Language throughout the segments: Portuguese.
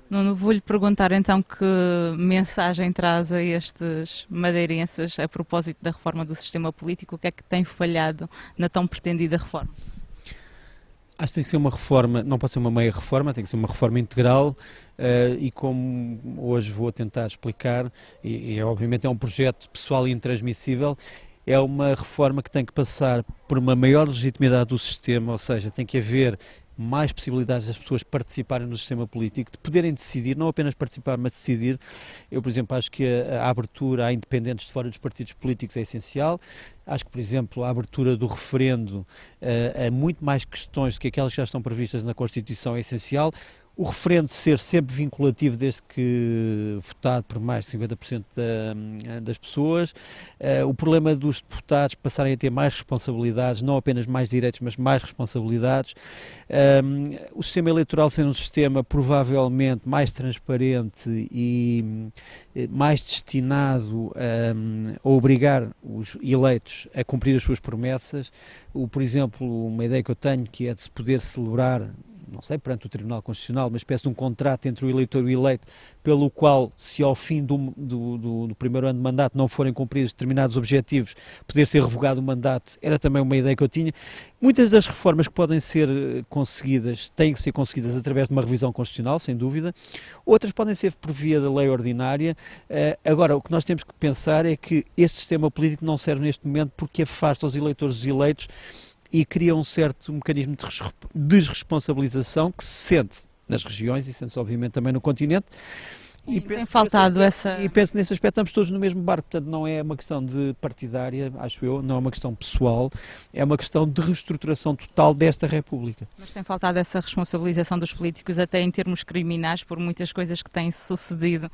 Nuno, vou-lhe perguntar então que mensagem traz a estes madeirenses a propósito da reforma do sistema político, o que é que tem falhado na tão pretendida reforma? Acho que tem que ser uma reforma, não pode ser uma meia reforma, tem que ser uma reforma integral e como hoje vou tentar explicar, obviamente é um projeto pessoal e intransmissível, é uma reforma que tem que passar por uma maior legitimidade do sistema, ou seja, tem que haver mais possibilidades das pessoas participarem no sistema político, de poderem decidir, não apenas participar, mas decidir. Eu, por exemplo, acho que a abertura a independentes de fora dos partidos políticos é essencial. Acho que, por exemplo, a abertura do referendo a muito mais questões do que aquelas que já estão previstas na Constituição é essencial. O referendo ser sempre vinculativo desde que votado por mais de 50% das pessoas. O problema dos deputados passarem a ter mais responsabilidades, não apenas mais direitos, mas mais responsabilidades. O sistema eleitoral sendo um sistema provavelmente mais transparente e mais destinado a obrigar os eleitos a cumprir as suas promessas. Por exemplo, uma ideia que eu tenho que é de se poder celebrar, não sei, perante o Tribunal Constitucional, uma espécie de um contrato entre o eleitor e o eleito, pelo qual, se ao fim do primeiro ano de mandato não forem cumpridos determinados objetivos, poder ser revogado o mandato, era também uma ideia que eu tinha. Muitas das reformas que podem ser conseguidas, têm que ser conseguidas através de uma revisão constitucional, sem dúvida. Outras podem ser por via da lei ordinária. Agora, o que nós temos que pensar é que este sistema político não serve neste momento porque afasta os eleitores dos eleitos e cria um certo mecanismo de desresponsabilização que se sente nas regiões e sente-se obviamente também no continente. E tem faltado essa... E penso nesse aspecto, estamos todos no mesmo barco, portanto não é uma questão de partidária, acho eu, não é uma questão pessoal, é uma questão de reestruturação total desta República. Mas tem faltado essa responsabilização dos políticos até em termos criminais por muitas coisas que têm sucedido.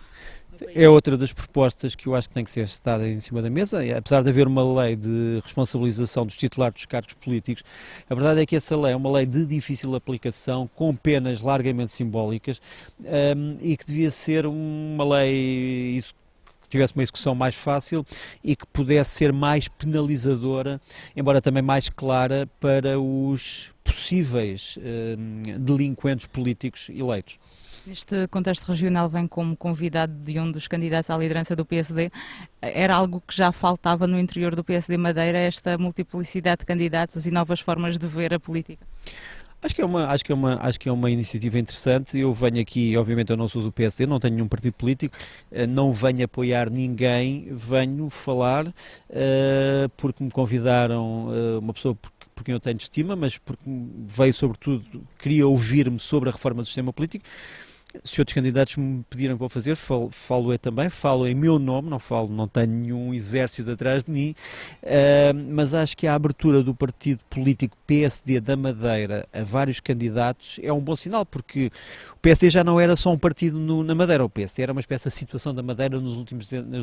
É outra das propostas que eu acho que tem que ser estada em cima da mesa, apesar de haver uma lei de responsabilização dos titulares dos cargos políticos, a verdade é que essa lei é uma lei de difícil aplicação, com penas largamente simbólicas e que devia ser uma lei que tivesse uma execução mais fácil e que pudesse ser mais penalizadora, embora também mais clara para os possíveis delinquentes políticos eleitos. Neste contexto regional vem como convidado de um dos candidatos à liderança do PSD. Era algo que já faltava no interior do PSD Madeira, esta multiplicidade de candidatos e novas formas de ver a política? Acho que é uma iniciativa interessante. Eu venho aqui, obviamente eu não sou do PSD, não tenho nenhum partido político, não venho apoiar ninguém, venho falar porque me convidaram uma pessoa por quem eu tenho estima, mas porque veio sobretudo, queria ouvir-me sobre a reforma do sistema político. Se outros candidatos me pediram para fazer, falo eu também, falo em meu nome, não tenho nenhum exército atrás de mim, mas acho que a abertura do partido político PSD da Madeira a vários candidatos é um bom sinal, porque o PSD já não era só um partido na Madeira, o PSD era uma espécie de situação da Madeira nas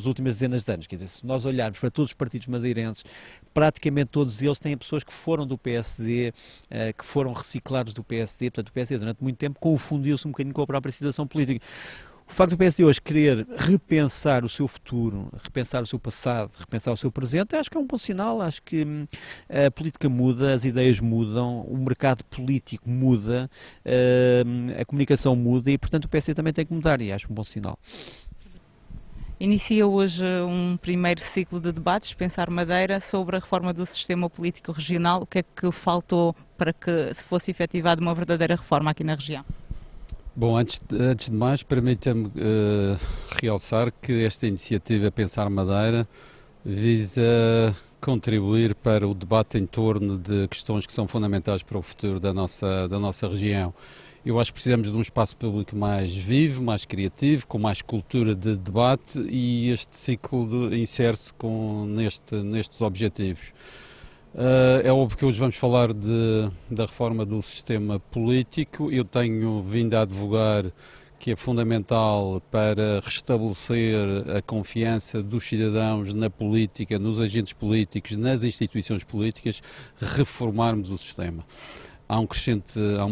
últimas dezenas de anos, quer dizer, se nós olharmos para todos os partidos madeirenses, praticamente todos eles têm pessoas que foram do PSD, que foram reciclados do PSD, portanto o PSD durante muito tempo confundiu-se um bocadinho com a própria situação política. O facto do PSD hoje querer repensar o seu futuro, repensar o seu passado, repensar o seu presente, acho que é um bom sinal. Acho que a política muda, as ideias mudam, o mercado político muda, a comunicação muda e, portanto, o PSD também tem que mudar e acho um bom sinal. Inicia hoje um primeiro ciclo de debates, Pensar Madeira, sobre a reforma do sistema político regional. O que é que faltou para que se fosse efetivada uma verdadeira reforma aqui na região? Bom, antes de mais, permita-me realçar que esta iniciativa Pensar Madeira visa contribuir para o debate em torno de questões que são fundamentais para o futuro da nossa região. Eu acho que precisamos de um espaço público mais vivo, mais criativo, com mais cultura de debate e este ciclo insere-se nestes objetivos. É óbvio que hoje vamos falar da reforma do sistema político. Eu tenho vindo a advogar que é fundamental para restabelecer a confiança dos cidadãos na política, nos agentes políticos, nas instituições políticas, reformarmos o sistema. há uma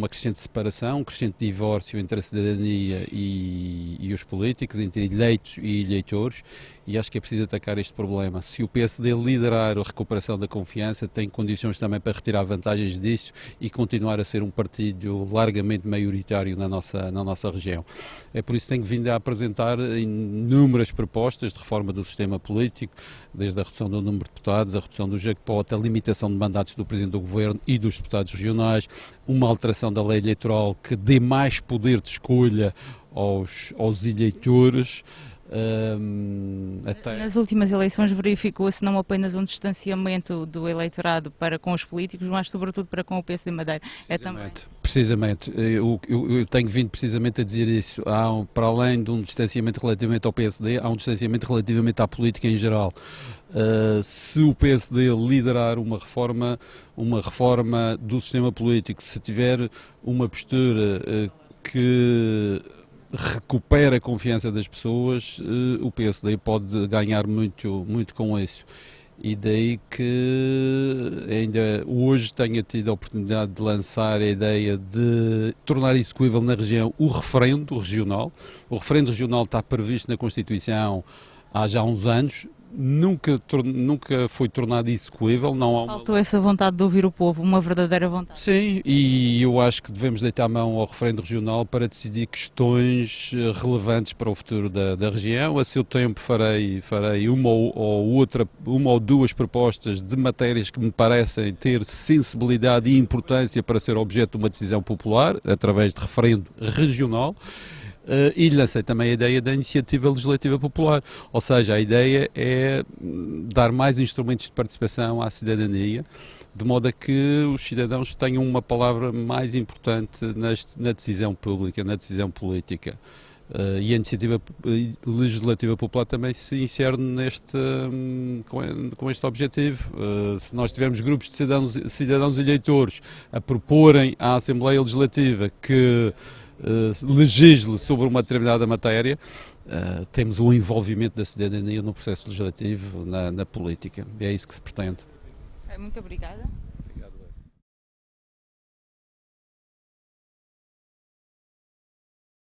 crescente separação, um crescente divórcio entre a cidadania e os políticos, entre eleitos e eleitores, e acho que é preciso atacar este problema. Se o PSD liderar a recuperação da confiança, tem condições também para retirar vantagens disso e continuar a ser um partido largamente maioritário na nossa região. É por isso que tenho vindo a apresentar inúmeras propostas de reforma do sistema político, desde a redução do número de deputados, a redução do jackpot, a limitação de mandatos do Presidente do Governo e dos deputados regionais, uma alteração da lei eleitoral que dê mais poder de escolha aos eleitores. Nas últimas eleições verificou-se não apenas um distanciamento do eleitorado para com os políticos, mas sobretudo para com o PSD Madeira. Precisamente, eu tenho vindo precisamente a dizer isso. Para além de um distanciamento relativamente ao PSD, há um distanciamento relativamente à política em geral. Se o PSD liderar uma reforma do sistema político, se tiver uma postura que recupera a confiança das pessoas, o PSD pode ganhar muito, muito com isso. E daí que ainda hoje tenha tido a oportunidade de lançar a ideia de tornar execuível na região o referendo regional. O referendo regional está previsto na Constituição há já uns anos. Nunca foi tornado execuível. Faltou essa vontade de ouvir o povo, uma verdadeira vontade. Sim, e eu acho que devemos deitar a mão ao referendo regional para decidir questões relevantes para o futuro da região. A seu tempo farei uma ou duas propostas de matérias que me parecem ter sensibilidade e importância para ser objeto de uma decisão popular, através de referendo regional. E lancei também a ideia da iniciativa legislativa popular, ou seja, a ideia é dar mais instrumentos de participação à cidadania, de modo a que os cidadãos tenham uma palavra mais importante na decisão pública, na decisão política. E a iniciativa legislativa popular também se insere com este objetivo. Se nós tivermos grupos de cidadãos eleitores a proporem à Assembleia Legislativa que legisle sobre uma determinada matéria, temos o envolvimento da cidadania no processo legislativo, na política. E é isso que se pretende. Muito obrigada.